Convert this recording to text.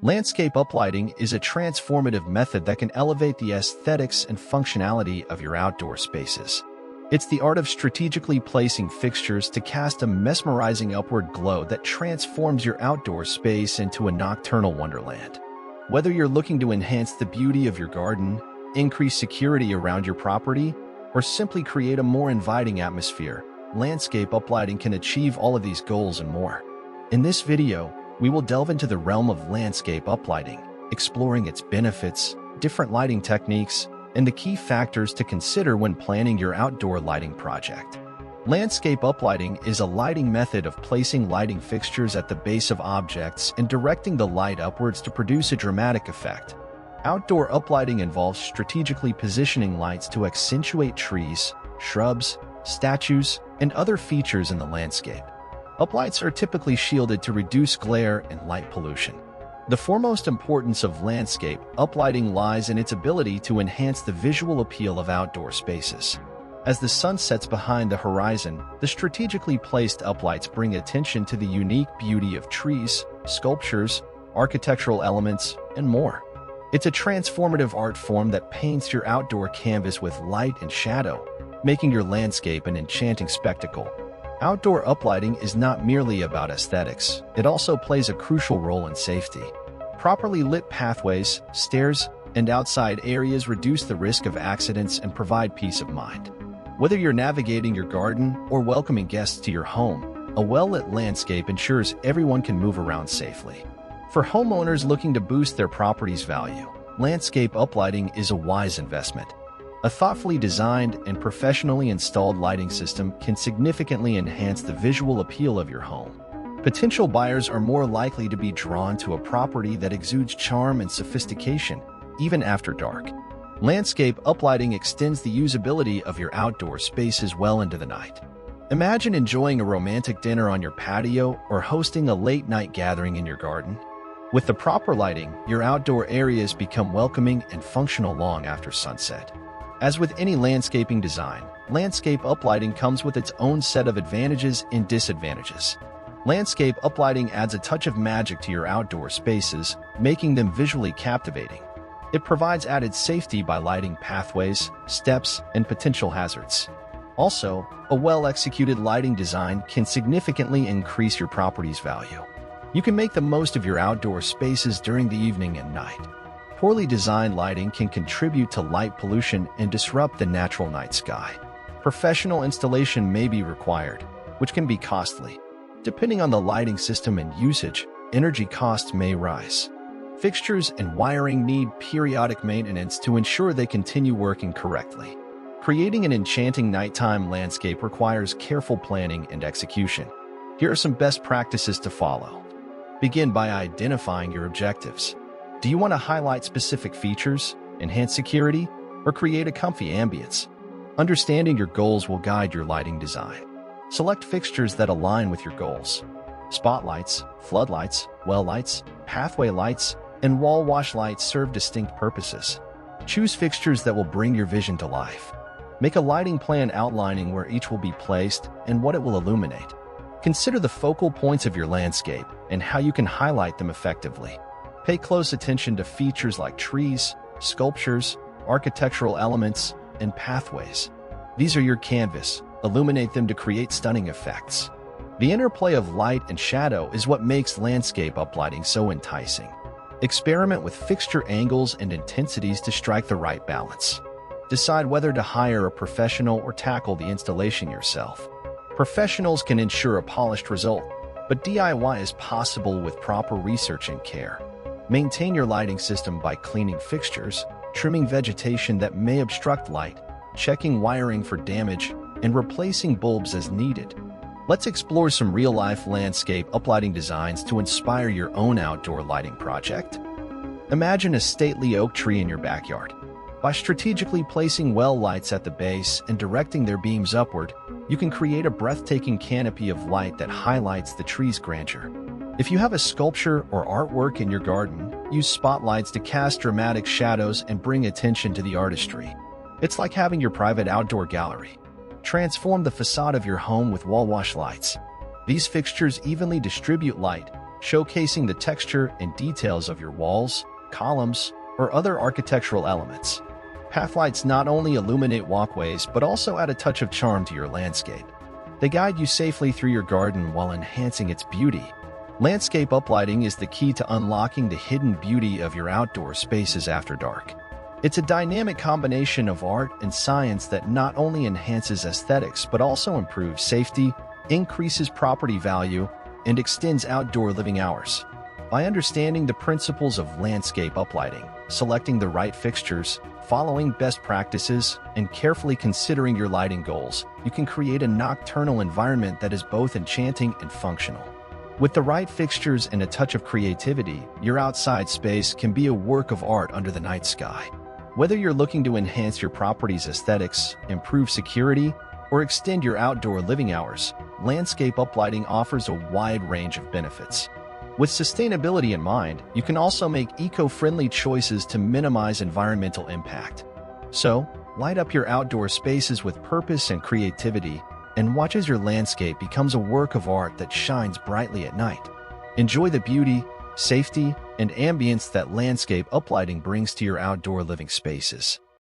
Landscape uplighting is a transformative method that can elevate the aesthetics and functionality of your outdoor spaces. It's the art of strategically placing fixtures to cast a mesmerizing upward glow that transforms your outdoor space into a nocturnal wonderland. Whether you're looking to enhance the beauty of your garden, increase security around your property, or simply create a more inviting atmosphere, landscape uplighting can achieve all of these goals and more. In this video, we will delve into the realm of landscape uplighting, exploring its benefits, different lighting techniques, and the key factors to consider when planning your outdoor lighting project. Landscape uplighting is a lighting method of placing lighting fixtures at the base of objects and directing the light upwards to produce a dramatic effect. Outdoor uplighting involves strategically positioning lights to accentuate trees, shrubs, statues, and other features in the landscape. Uplights are typically shielded to reduce glare and light pollution. The foremost importance of landscape uplighting lies in its ability to enhance the visual appeal of outdoor spaces. As the sun sets behind the horizon, the strategically placed uplights bring attention to the unique beauty of trees, sculptures, architectural elements, and more. It's a transformative art form that paints your outdoor canvas with light and shadow, making your landscape an enchanting spectacle. Outdoor uplighting is not merely about aesthetics, it also plays a crucial role in safety. Properly lit pathways, stairs, and outside areas reduce the risk of accidents and provide peace of mind. Whether you're navigating your garden or welcoming guests to your home, a well-lit landscape ensures everyone can move around safely. For homeowners looking to boost their property's value, landscape uplighting is a wise investment. A thoughtfully designed and professionally installed lighting system can significantly enhance the visual appeal of your home. Potential buyers are more likely to be drawn to a property that exudes charm and sophistication, even after dark. Landscape uplighting extends the usability of your outdoor spaces well into the night. Imagine enjoying a romantic dinner on your patio or hosting a late-night gathering in your garden. With the proper lighting, your outdoor areas become welcoming and functional long after sunset. As with any landscaping design, landscape uplighting comes with its own set of advantages and disadvantages. Landscape uplighting adds a touch of magic to your outdoor spaces, making them visually captivating. It provides added safety by lighting pathways, steps, and potential hazards. Also, a well-executed lighting design can significantly increase your property's value. You can make the most of your outdoor spaces during the evening and night. Poorly designed lighting can contribute to light pollution and disrupt the natural night sky. Professional installation may be required, which can be costly. Depending on the lighting system and usage, energy costs may rise. Fixtures and wiring need periodic maintenance to ensure they continue working correctly. Creating an enchanting nighttime landscape requires careful planning and execution. Here are some best practices to follow. Begin by identifying your objectives. Do you want to highlight specific features, enhance security, or create a comfy ambience? Understanding your goals will guide your lighting design. Select fixtures that align with your goals. Spotlights, floodlights, well lights, pathway lights, and wall wash lights serve distinct purposes. Choose fixtures that will bring your vision to life. Make a lighting plan outlining where each will be placed and what it will illuminate. Consider the focal points of your landscape and how you can highlight them effectively. Pay close attention to features like trees, sculptures, architectural elements, and pathways. These are your canvas. Illuminate them to create stunning effects. The interplay of light and shadow is what makes landscape uplighting so enticing. Experiment with fixture angles and intensities to strike the right balance. Decide whether to hire a professional or tackle the installation yourself. Professionals can ensure a polished result, but DIY is possible with proper research and care. Maintain your lighting system by cleaning fixtures, trimming vegetation that may obstruct light, checking wiring for damage, and replacing bulbs as needed. Let's explore some real-life landscape uplighting designs to inspire your own outdoor lighting project. Imagine a stately oak tree in your backyard. By strategically placing well lights at the base and directing their beams upward, you can create a breathtaking canopy of light that highlights the tree's grandeur. If you have a sculpture or artwork in your garden, use spotlights to cast dramatic shadows and bring attention to the artistry. It's like having your private outdoor gallery. Transform the facade of your home with wall wash lights. These fixtures evenly distribute light, showcasing the texture and details of your walls, columns, or other architectural elements. Pathlights not only illuminate walkways but also add a touch of charm to your landscape. They guide you safely through your garden while enhancing its beauty. Landscape uplighting is the key to unlocking the hidden beauty of your outdoor spaces after dark. It's a dynamic combination of art and science that not only enhances aesthetics but also improves safety, increases property value, and extends outdoor living hours. By understanding the principles of landscape uplighting, selecting the right fixtures, following best practices, and carefully considering your lighting goals, you can create a nocturnal environment that is both enchanting and functional. With the right fixtures and a touch of creativity, your outside space can be a work of art under the night sky. Whether you're looking to enhance your property's aesthetics, improve security, or extend your outdoor living hours, landscape uplighting offers a wide range of benefits. With sustainability in mind, you can also make eco-friendly choices to minimize environmental impact. So, light up your outdoor spaces with purpose and creativity, and watch as your landscape becomes a work of art that shines brightly at night. Enjoy the beauty, safety, and ambience that landscape uplighting brings to your outdoor living spaces.